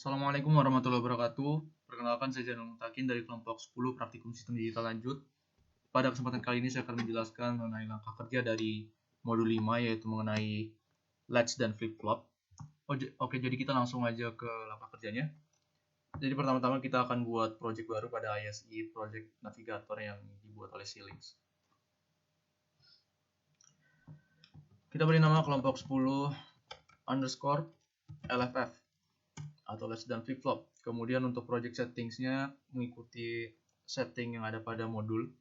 Assalamualaikum warahmatullahi wabarakatuh. Perkenalkan, saya Zainul Mutakin dari kelompok 10 Praktikum Sistem Digital Lanjut. Pada kesempatan kali ini saya akan menjelaskan mengenai langkah kerja dari modul 5, yaitu mengenai latch dan flip-flop. Oke, jadi kita langsung aja ke langkah kerjanya. Jadi pertama-tama kita akan buat project baru pada ISE Project Navigator yang dibuat oleh Xilinx. Kita beri nama kelompok 10 underscore LFF atau latch dan flip-flop. Kemudian untuk project settingsnya mengikuti setting yang ada pada modul.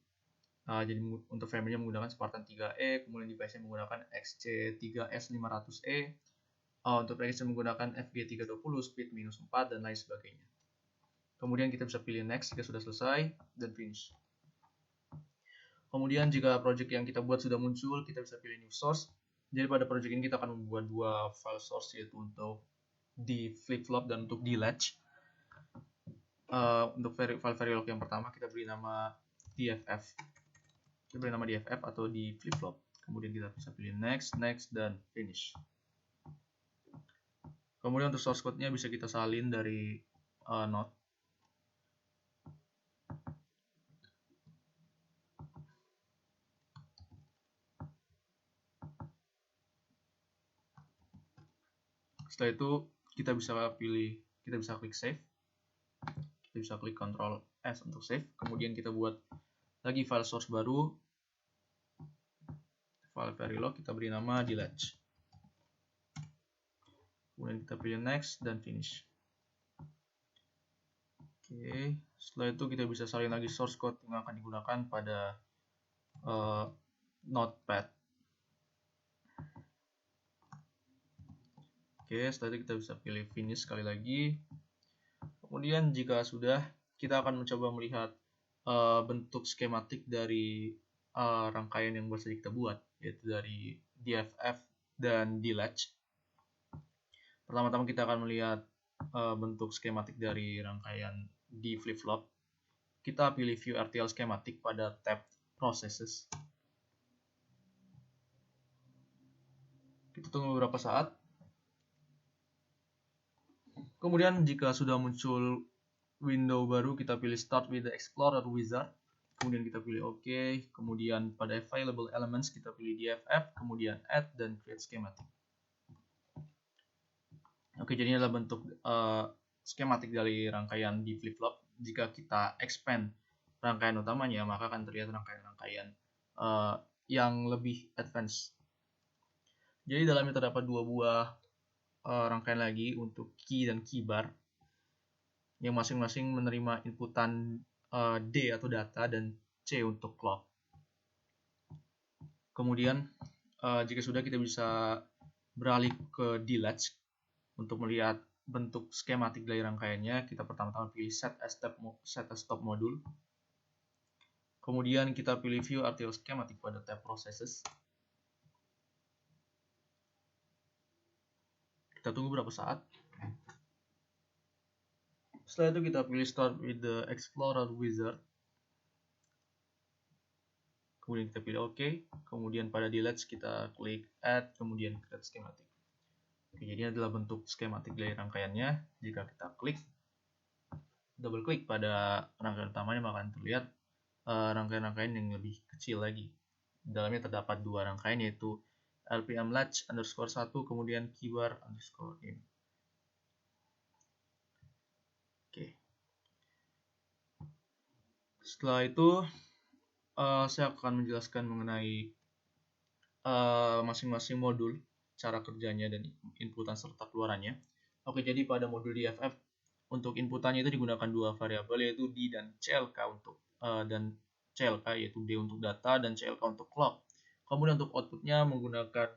Jadi untuk family-nya menggunakan Spartan 3E, kemudian device-nya menggunakan XC3S500E, untuk package menggunakan FG320, speed -4, dan lain sebagainya. Kemudian kita bisa pilih next jika sudah selesai, dan finish. Kemudian jika project yang kita buat sudah muncul, kita bisa pilih new source. Jadi pada project ini kita akan membuat dua file source, yaitu untuk di flip-flop dan untuk di latch. Untuk file Verilog yang pertama kita beri nama DFF. Kita beri nama DFF atau di flip-flop. Kemudian kita bisa pilih next, dan finish. Kemudian untuk source code-nya bisa kita salin dari node. Setelah itu kita bisa klik save. Kita bisa klik Ctrl S untuk save. Kemudian kita buat lagi file source baru, file Verilog, kita beri nama di latch. Kemudian kita pilih next dan finish. Oke, setelah itu kita bisa salin lagi source code yang akan digunakan pada notepad. Oke, setelah itu kita bisa pilih finish sekali lagi. Kemudian jika sudah, kita akan mencoba melihat bentuk skematik dari rangkaian yang baru saja kita buat, yaitu dari DFF dan DLatch. Pertama-tama kita akan melihat bentuk skematik dari rangkaian di flip-flop. Kita pilih view RTL schematic pada tab processes. Kita tunggu beberapa saat. Kemudian jika sudah muncul window baru, kita pilih start with the Explorer Wizard. Kemudian kita pilih OK. Kemudian pada available elements kita pilih DFF, kemudian add dan create schematic. Oke, jadi ini adalah bentuk skematik dari rangkaian di flip-flop. Jika kita expand rangkaian utamanya, maka akan terlihat rangkaian-rangkaian yang lebih advance. Jadi dalamnya terdapat dua buah rangkaian lagi untuk key dan key bar, yang masing-masing menerima inputan D atau data dan C untuk clock. Kemudian jika sudah, kita bisa beralih ke DLatch. Untuk melihat bentuk skematik dari rangkaiannya, kita pertama-tama pilih set as stop module. Kemudian kita pilih view RTL schematic pada tab processes. Kita tunggu beberapa saat. Setelah itu kita pilih start with the Explorer Wizard. Kemudian kita pilih OK. Kemudian pada DLatch kita klik add, kemudian create schematic. Oke, jadi ini adalah bentuk skematik dari rangkaiannya. Jika kita double klik pada rangkaian utamanya, maka akan terlihat rangkaian-rangkaian yang lebih kecil lagi. Di dalamnya terdapat dua rangkaian, yaitu LPM latch _1, kemudian keybar _in. Oke. Setelah itu saya akan menjelaskan mengenai masing-masing modul, cara kerjanya dan inputan serta keluarannya. Oke, jadi pada modul DFF untuk inputannya itu digunakan dua variabel, yaitu D dan CLK yaitu D untuk data dan CLK untuk clock. Kemudian untuk outputnya menggunakan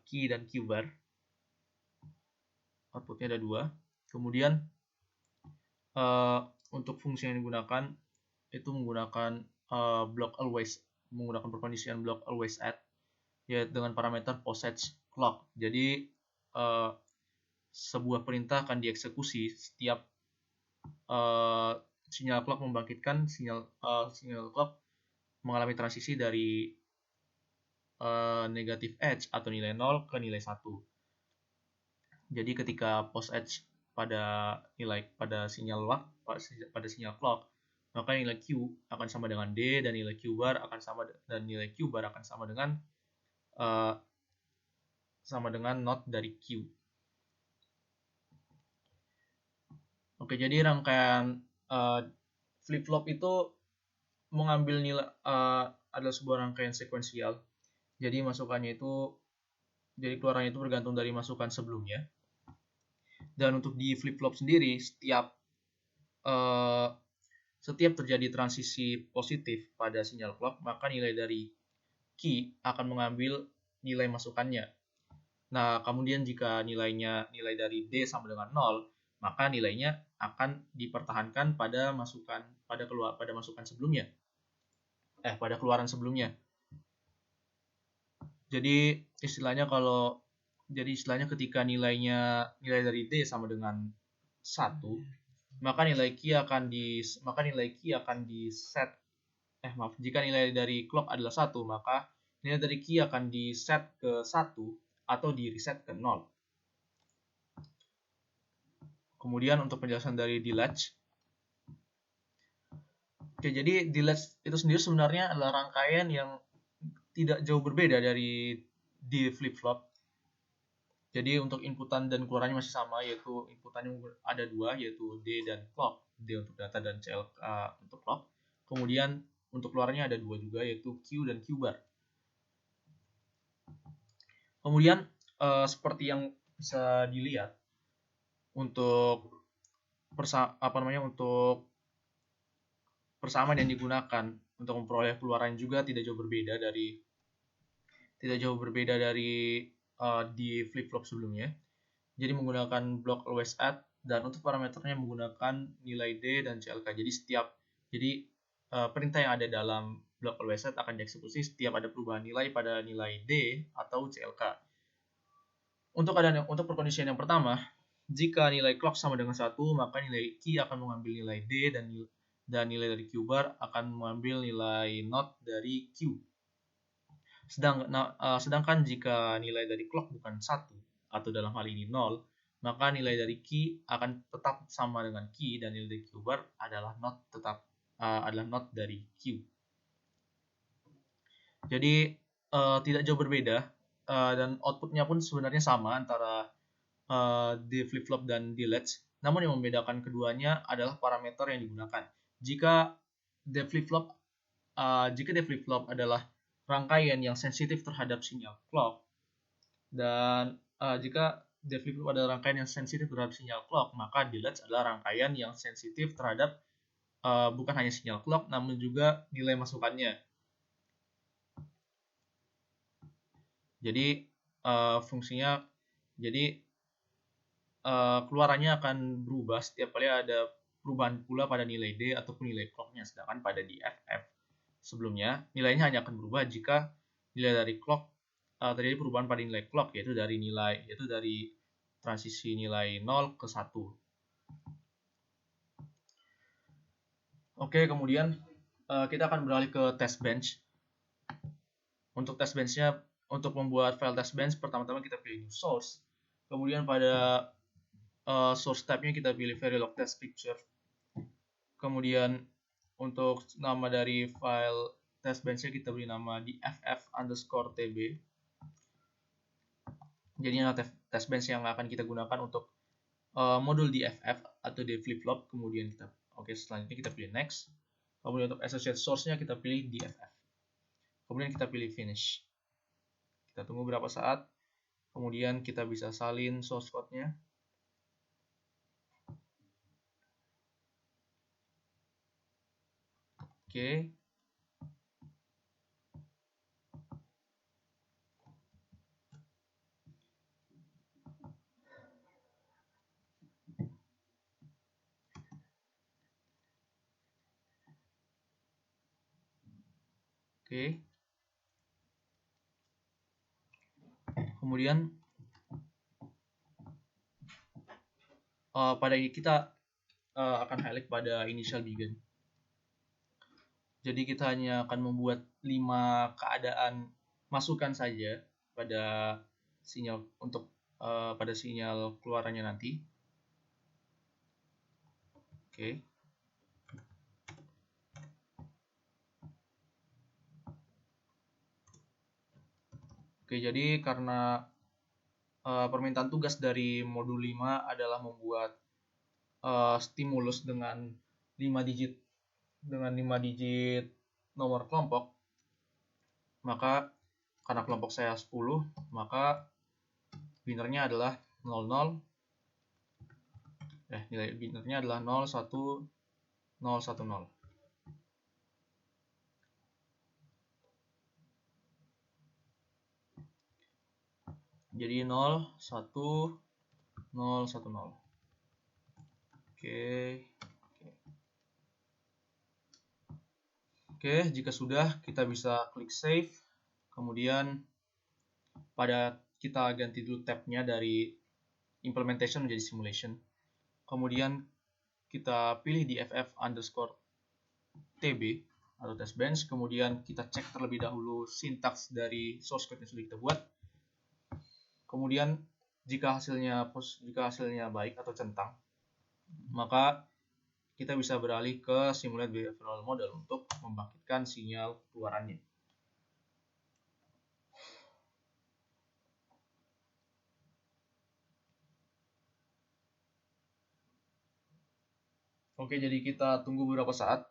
key dan Q bar. Outputnya ada dua. Kemudian untuk fungsi yang digunakan itu menggunakan block always, menggunakan perkondisian block always add, yaitu dengan parameter POSH clock. Jadi sebuah perintah akan dieksekusi setiap sinyal clock membangkitkan sinyal clock mengalami transisi dari negative edge atau nilai 0 ke nilai 1. Jadi ketika POSH pada sinyal pada sinyal clock, maka nilai Q akan sama dengan D dan nilai Q bar akan sama dengan not dari Q. Oke, jadi rangkaian flip-flop itu mengambil nilai adalah sebuah rangkaian sekuensial. Jadi keluarannya itu bergantung dari masukan sebelumnya. Dan untuk di flip-flop sendiri, setiap terjadi transisi positif pada sinyal clock, maka nilai dari key akan mengambil nilai masukannya. Nah, kemudian jika nilai dari D sama dengan 0, maka nilainya akan dipertahankan pada keluaran sebelumnya. Jadi istilahnya ketika nilai dari D sama dengan 1, maka nilai Q akan di-set. Jika nilai dari clock adalah 1, maka nilai dari Q akan di-set ke 1 atau di-reset ke 0. Kemudian untuk penjelasan dari D-latch. Oke, jadi D-latch itu sendiri sebenarnya adalah rangkaian yang tidak jauh berbeda dari D flip-flop. Jadi untuk inputan dan keluarannya masih sama, yaitu inputannya ada dua, yaitu D dan clock. D untuk data dan CLK untuk clock. Kemudian untuk keluarannya ada dua juga, yaitu Q dan Q bar. Kemudian seperti yang bisa dilihat, untuk persamaan yang digunakan untuk memperoleh keluaran juga tidak jauh berbeda dari di flip-flop sebelumnya. Jadi menggunakan block always add, dan untuk parameternya menggunakan nilai D dan CLK. Jadi perintah yang ada dalam block always add akan dieksekusi setiap ada perubahan nilai pada nilai D atau CLK. Untuk perkondisian yang pertama, jika nilai clock sama dengan 1, maka nilai key akan mengambil nilai D dan nilai dari Q bar akan mengambil nilai not dari Q. Sedangkan jika nilai dari clock bukan 1 atau dalam hal ini 0, maka nilai dari key akan tetap sama dengan key dan nilai dari Q bar adalah not dari Q. Jadi tidak jauh berbeda, dan outputnya pun sebenarnya sama antara D flip-flop dan D latch. Namun yang membedakan keduanya adalah parameter yang digunakan. Jika D flip-flop adalah rangkaian yang sensitif terhadap sinyal clock, dan jika D flip-flop adalah rangkaian yang sensitif terhadap sinyal clock, maka D latch adalah rangkaian yang sensitif terhadap bukan hanya sinyal clock, namun juga nilai masukannya. Jadi keluarannya akan berubah setiap kali ada perubahan pula pada nilai D ataupun nilai clocknya. Sedangkan pada di FF sebelumnya, nilainya hanya akan berubah jika nilai dari clock terjadi perubahan pada nilai clock, yaitu dari transisi nilai 0 ke 1. Oke, kemudian kita akan beralih ke test bench. Untuk test bench-nya, untuk membuat file test bench, pertama-tama kita pilih new source. Kemudian pada source type-nya kita pilih Verilog test picture. Kemudian untuk nama dari file test bench-nya kita beri nama di ff_tb. Jadi ini adalah test bench yang akan kita gunakan untuk modul DFF atau di flip-flop. Kemudian selanjutnya kita pilih next. Kemudian untuk associate source-nya kita pilih DFF. Kemudian kita pilih finish. Kita tunggu beberapa saat. Kemudian kita bisa salin source code-nya. Oke. Oke. Kemudian pada ini kita akan highlight pada initial begin. Jadi kita hanya akan membuat 5 keadaan masukan saja pada sinyal pada sinyal keluarannya nanti. Oke. Oke, jadi karena permintaan tugas dari modul 5 adalah membuat stimulus dengan 5 digit nomor kelompok, maka karena kelompok saya 10, maka binernya adalah 00. Nilai binernya adalah 01010. Jadi 01010. Oke, jika sudah kita bisa klik save. Kemudian kita ganti dulu tabnya dari implementation menjadi simulation. Kemudian kita pilih di ff_tb atau test bench. Kemudian kita cek terlebih dahulu sintaks dari source code yang sudah kita buat. Kemudian jika hasilnya baik atau centang, maka kita bisa beralih ke simulate behavioral model untuk membangkitkan sinyal keluarannya. Oke, jadi kita tunggu beberapa saat.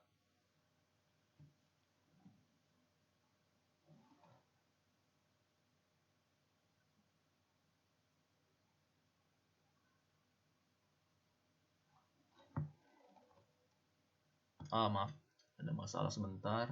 Maaf, ada masalah sebentar.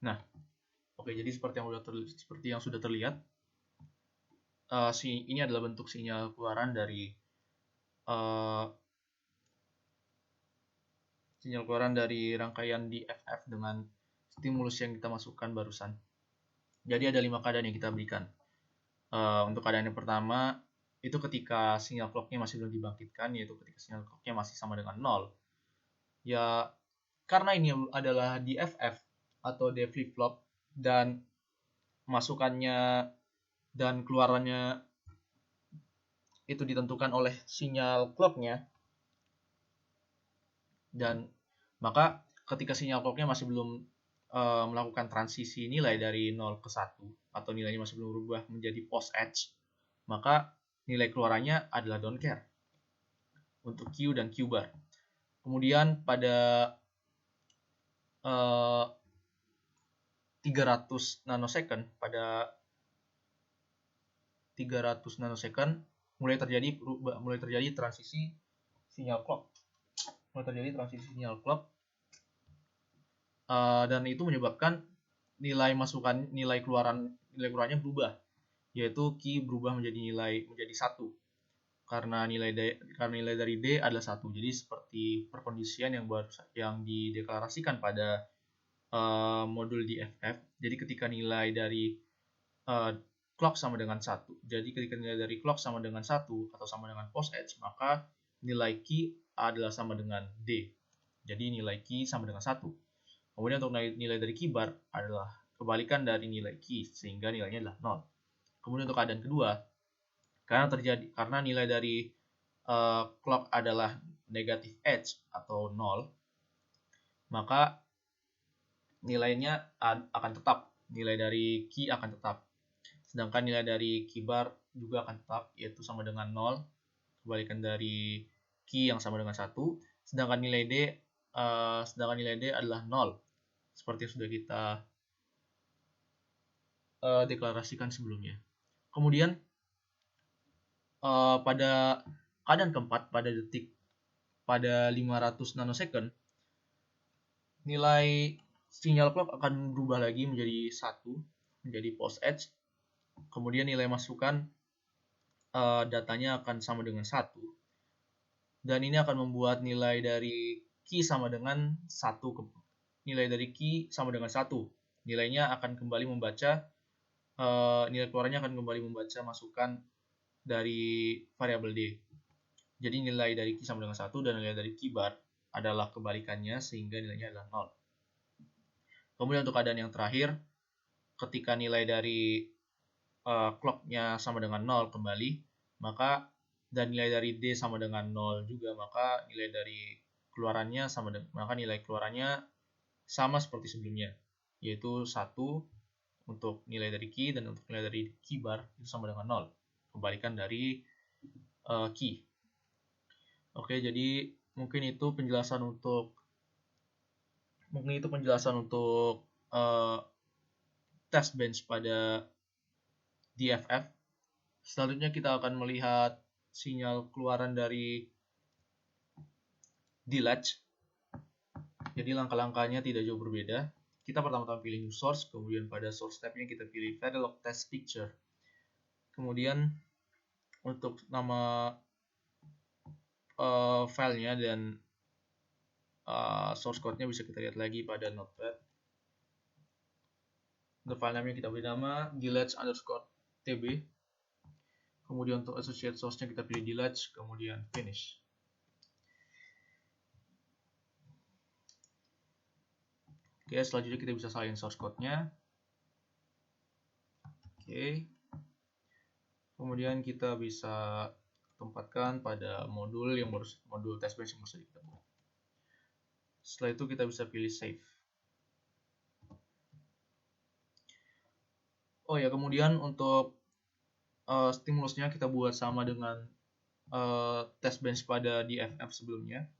Nah, oke, jadi seperti yang sudah terlihat, ini adalah bentuk sinyal keluaran dari rangkaian DFF dengan stimulus yang kita masukkan barusan. Jadi ada 5 keadaan yang kita berikan. Untuk keadaan yang pertama, itu ketika sinyal clocknya masih belum dibangkitkan, yaitu ketika sinyal clocknya masih sama dengan 0. Ya, karena ini adalah DFF atau D flip-flop, dan masukannya dan keluarannya itu ditentukan oleh sinyal clocknya, dan maka ketika sinyal clocknya masih belum melakukan transisi nilai dari 0 ke 1 atau nilainya masih belum berubah menjadi post edge, maka nilai keluarannya adalah don't care untuk Q dan Q bar. Kemudian pada 300 nanosecond mulai terjadi transisi sinyal clock. Dan itu menyebabkan nilai keluarannya berubah, yaitu Q berubah menjadi 1 karena nilai dari D adalah 1. Jadi seperti perkondisian yang dideklarasikan pada modul DFF. Jadi ketika nilai dari clock sama dengan 1. Jadi ketika nilai dari clock sama dengan 1 atau sama dengan post edge, maka nilai key adalah sama dengan D. Jadi nilai key sama dengan 1. Kemudian untuk nilai dari key bar adalah kebalikan dari nilai key, sehingga nilainya adalah 0. Kemudian untuk keadaan kedua, karena nilai dari clock adalah negative edge atau 0, maka nilainya akan tetap. Nilai dari key akan tetap. Sedangkan nilai dari key bar juga akan tetap, yaitu sama dengan 0, kebalikan dari key yang sama dengan 1. Sedangkan nilai D adalah 0, seperti yang sudah kita deklarasikan sebelumnya. Kemudian pada keadaan keempat, pada 500 nanosecond, nilai sinyal clock akan berubah lagi menjadi 1, menjadi post edge. Kemudian nilai masukan datanya akan sama dengan 1. Dan ini akan membuat nilai dari key sama dengan 1. Nilainya akan kembali membaca, nilai keluarannya akan kembali membaca masukan dari variabel D. Jadi nilai dari key sama dengan 1 dan nilai dari key bar adalah kebalikannya sehingga nilainya adalah 0. Kemudian untuk keadaan yang terakhir, ketika nilai dari clock-nya sama dengan 0 kembali, maka dan nilai dari D sama dengan 0 juga, maka nilai dari keluarannya maka nilai keluarannya sama seperti sebelumnya, yaitu 1 untuk nilai dari key dan untuk nilai dari key bar itu sama dengan 0, kebalikan dari key. Oke, jadi mungkin itu penjelasan untuk test bench pada DFF. Selanjutnya kita akan melihat sinyal keluaran dari D-latch. Jadi langkah-langkahnya tidak jauh berbeda. Kita pertama-tama pilih new source, kemudian pada source tab-nya kita pilih Verilog test picture. Kemudian untuk nama filenya dan source code-nya bisa kita lihat lagi pada notepad. Untuk file name-nya kita beri nama dlatch_tb. Kemudian untuk associate source-nya kita pilih dlatch, kemudian finish. Oke, selanjutnya kita bisa salin source code-nya. Oke. Kemudian kita bisa tempatkan pada modul test bench yang baru kita buat. Setelah itu kita bisa pilih save. Oh ya, kemudian untuk stimulusnya kita buat sama dengan test bench pada DFF sebelumnya.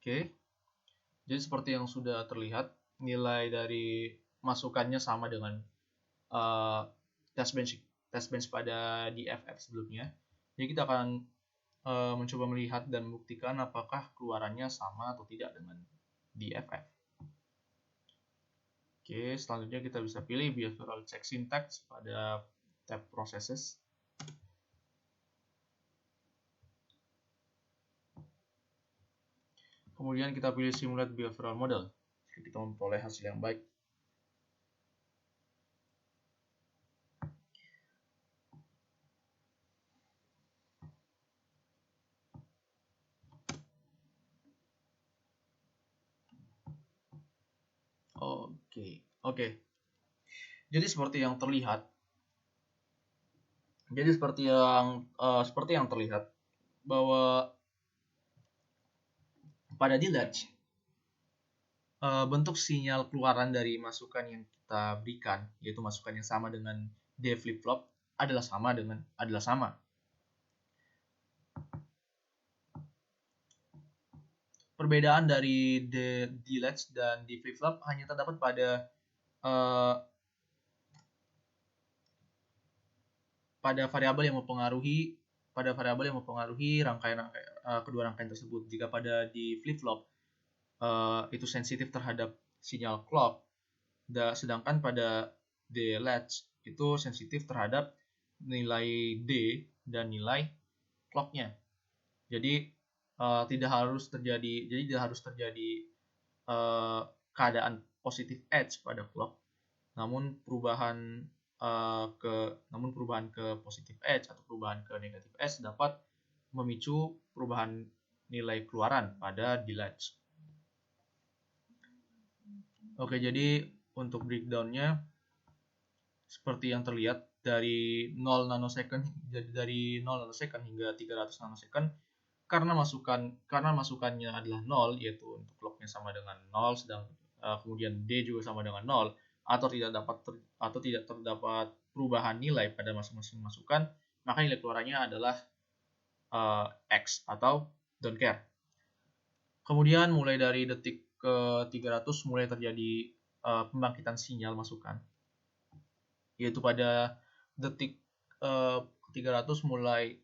Oke, jadi seperti yang sudah terlihat, nilai dari masukannya sama dengan test bench pada DFF sebelumnya. Jadi kita akan mencoba melihat dan membuktikan apakah keluarannya sama atau tidak dengan DFF. Oke, selanjutnya kita bisa pilih behavioral check syntax pada tab processes. Kemudian kita pilih simulate behavioral model. Kita memperoleh hasil yang baik. Oke. Jadi seperti yang terlihat, bahwa pada D-latch bentuk sinyal keluaran dari masukan yang kita berikan, yaitu masukan yang sama dengan D flip-flop adalah sama. Perbedaan dari D-latch dan D flip-flop hanya terdapat pada variabel yang mempengaruhi kedua rangkaian tersebut. Jika pada D flip-flop itu sensitif terhadap sinyal clock, sedangkan pada D-latch itu sensitif terhadap nilai D dan nilai clock-nya. Jadi tidak harus terjadi keadaan positif edge pada clock, namun perubahan ke positif edge atau perubahan ke negatif edge dapat memicu perubahan nilai keluaran pada D-latch. Oke, jadi untuk breakdown-nya seperti yang terlihat dari 0 nanosecond hingga 300 nanosecond karena masukannya adalah 0, yaitu untuk clock-nya sama dengan 0, kemudian D juga sama dengan 0, atau tidak terdapat perubahan nilai pada masing-masing masukan, maka nilai keluarannya adalah X atau don't care. Kemudian mulai dari detik ke 300 mulai terjadi pembangkitan sinyal masukan, yaitu pada detik 300 mulai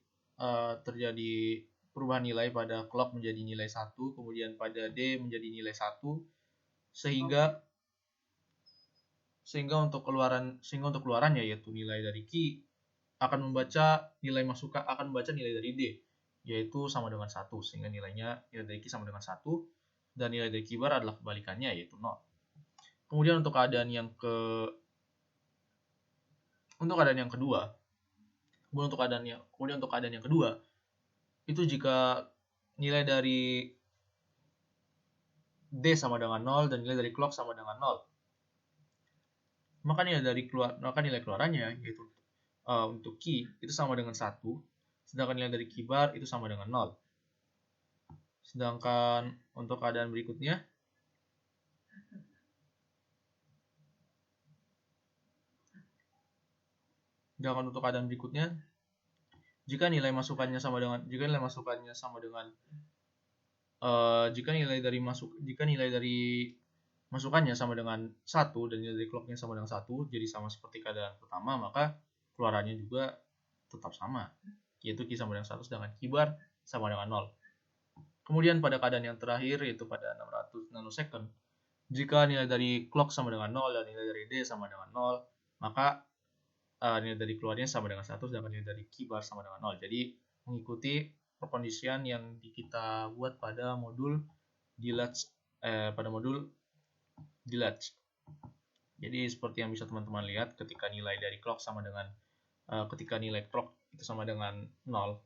terjadi perubahan nilai pada clock menjadi nilai 1, kemudian pada D menjadi nilai 1, sehingga untuk keluarannya, yaitu nilai dari key, akan membaca nilai dari D, yaitu sama dengan 1, sehingga nilai dari Ki sama dengan 1, dan nilai dari Ki bar adalah kebalikannya, yaitu 0. Kemudian untuk keadaan yang kedua, itu jika nilai dari D sama dengan 0 dan nilai dari clock sama dengan 0, maka nilai keluarannya, yaitu untuk Ki itu sama dengan 1, sedangkan nilai dari Ki bar itu sama dengan 0. Sedangkan untuk keadaan berikutnya, jika nilai dari masukannya sama dengan 1 dan nilai dari clocknya sama dengan 1, jadi sama seperti keadaan pertama, maka keluarannya juga tetap sama, yaitu Ki sama dengan 1 sedangkan Ki bar sama dengan 0. Kemudian pada keadaan yang terakhir, yaitu pada 600 nanosecond, jika nilai dari clock sama dengan 0 dan nilai dari D sama dengan 0, maka nilai dari keluarnya sama dengan 1 sedangkan nilai dari Ki bar sama dengan 0. Jadi mengikuti perkondisian yang kita buat pada modul delatch. Jadi seperti yang bisa teman-teman lihat, ketika nilai clock itu sama dengan 0,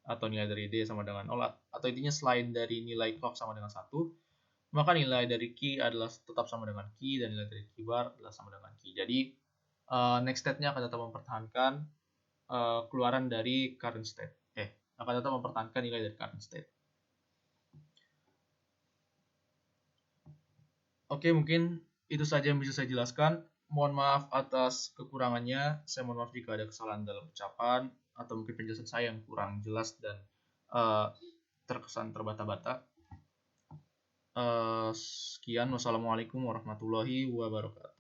atau nilai dari D sama dengan 0, atau intinya selain dari nilai clock sama dengan 1, maka nilai dari Ki adalah tetap sama dengan Ki dan nilai dari Ki bar adalah sama dengan Ki. Jadi next state-nya akan tetap mempertahankan keluaran dari current state. Akan tetap mempertahankan nilai dari current state. Oke, mungkin itu saja yang bisa saya jelaskan. Mohon maaf atas kekurangannya. Saya mohon maaf jika ada kesalahan dalam ucapan atau mungkin penjelasan saya yang kurang jelas dan terkesan terbata-bata. Sekian, wassalamualaikum warahmatullahi wabarakatuh.